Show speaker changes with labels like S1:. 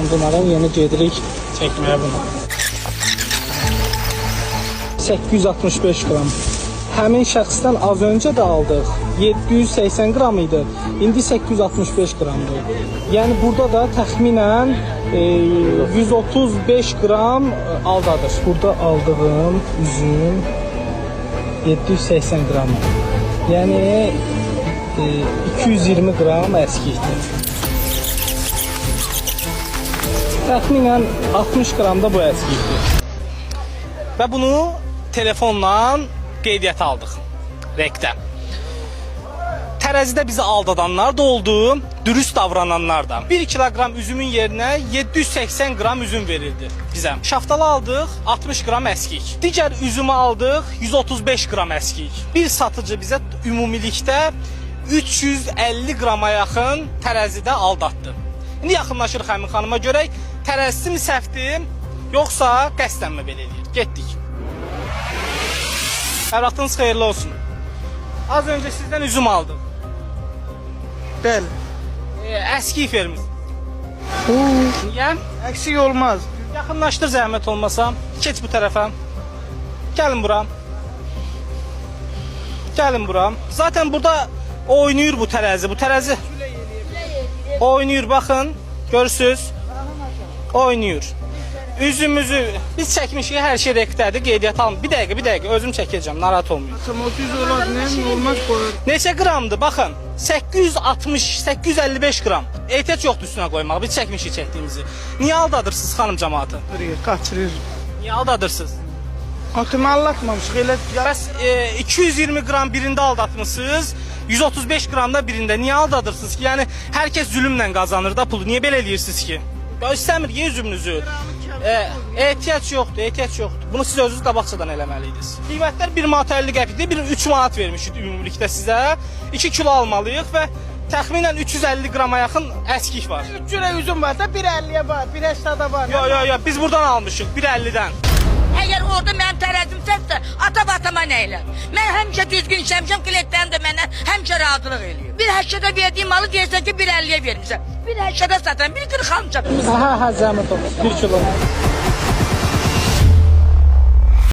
S1: Qınaran yeni gedirik çəkməyə bunu. 865 qram. Həmin şəxsdən az öncə də aldıq. 780 qram idi. İndi 865 qramdır. Yəni burada da təxminən 135 qram aldadır. Burada aldığım üzüm 780 qram. Yəni 220 qram əskikdir. Təxminən 60 qram da bu əskikdir. Və bunu telefonla qeydiyyata aldıq. Rekdə. Tərəzidə bizi aldadanlar da oldu, dürüst davrananlar da. 1 kilogram üzümün yerinə 780 qram üzüm verildi bizə. Şaftalı aldıq, 60 qram əskik. Digər üzümü aldıq, 135 qram əskik. Bir satıcı bizə ümumilikdə 350 qrama yaxın tərəzidə aldatdı. İndi yaxınlaşırıq həmin xanıma görək, tərəzisi mi səhvdir, yoxsa qəsdənmi belə eləyir? Getdik. Hər vaxtınız xeyirli olsun. Az öncə sizdən üzüm aldım.
S2: Bəli.
S1: Əskik vermiş. Niyə?
S2: Əksik olmaz.
S1: Yaxınlaşdır zəhmət olmasa. Keç bu tərəfə. Gəlin bura. Gəlin bura. Zaten burada oynayır bu tərəzi. Bu tərəzi oynayır, baxın. Görürsünüz. Oynayır. Üzümüzü biz çəkmişik, hər şey rekdədir, qeydiyyat alın. Bir dəqiqə, özüm çəkəcəm, narahat olmayın.
S2: 600 olar, nə olmaz qoyur.
S1: Neçə qramdır? Baxın, 860-855 qram. Ehtiyac yoxdur üstünə qoymağa, biz çəkmişik çəkdiyimizi. Niyə aldadırsınız xanım cəmaatı?
S2: Qaçırır.
S1: Niyə aldadırsınız?
S2: Atımı aldatmamışıq, elə...
S1: Bəs 220 qram birində aldatmışsınız, 135 qram da birində. Niyə aldadırsınız ki? Yəni, hər kəs zülümlə qazanır da pulu. Niyə belə eləyirsiniz ki? İstəmir, ye üzümünüzü. Ehtiyac yoxdur. Bunu siz özünüz qabaqcadan eləməliydiniz. Qiymətlər 1 manat 50 qəpikdir, bir 3 manat vermişik ümumilikdə sizə. 2 kilo almalıyıq və təxminən 350 qrama yaxın əskik var.
S2: 3 cürə üzüm var da, 1.50-yə var, 1.80-də var.
S1: Yo, biz buradan almışıq, 1.50-dən.
S3: Əgər orada mənim tərəzim səhvsə, ata-batama nə elə? Mən həmişə düzgün işləmişəm, klientlərim də məndən həmişə razılıq eləyir. 1.80-də verdiyim malı deyirsən ki, 1.50-yə vermişəm. 1.80-də satan, 1.40 almışam.
S1: Hə, zəhmət olsun. 1 kilo.